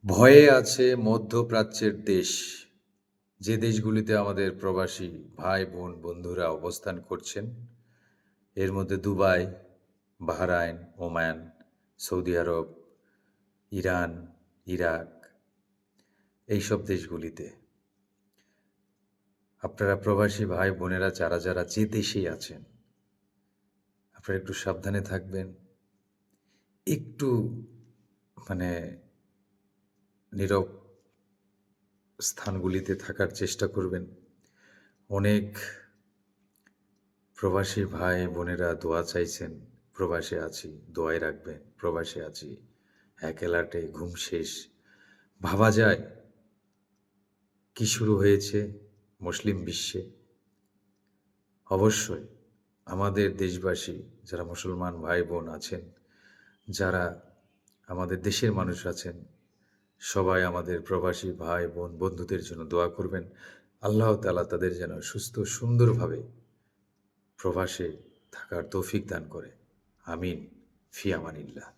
ভয়ে আছে মধ্যপ্রাচ্যের দেশ, যে দেশগুলিতে আমাদের প্রবাসী ভাই, বোন, বন্ধুরা অবস্থান করছেন। এর মধ্যে দুবাই, বাহরাইন, ওমান, সৌদি আরব, ইরান, ইরাক এইসব দেশগুলিতে। আপনারা প্রবাসী ভাই, বোনেরা যারা যে দেশেই আছেন, আপনারা একটু সাবধানে থাকবেন। একটু মানে নীরব স্থানগুলিতে থাকার চেষ্টা করবেন। অনেক প্রবাসী ভাই বোনেরা দোয়া চাইছেন, প্রবাসে আছি, দোয়ায় রাখবেন, প্রবাসে আছি, একেলাটে ঘুম শেষ। ভাবা যায় কি শুরু হয়েছে মুসলিম বিশ্বে। অবশ্যই আমাদের দেশবাসী যারা মুসলমান ভাই বোন আছেন, যারা আমাদের দেশের মানুষ আছেন, সবাই আমাদের প্রবাসী ভাই বোন বন্ধুদের জন্য দোয়া করবেন। আল্লাহ তাআলা তাদের যেন সুস্থ সুন্দরভাবে প্রবাসে থাকার তৌফিক দান করে। আমিন। ফি আমানিল্লাহ।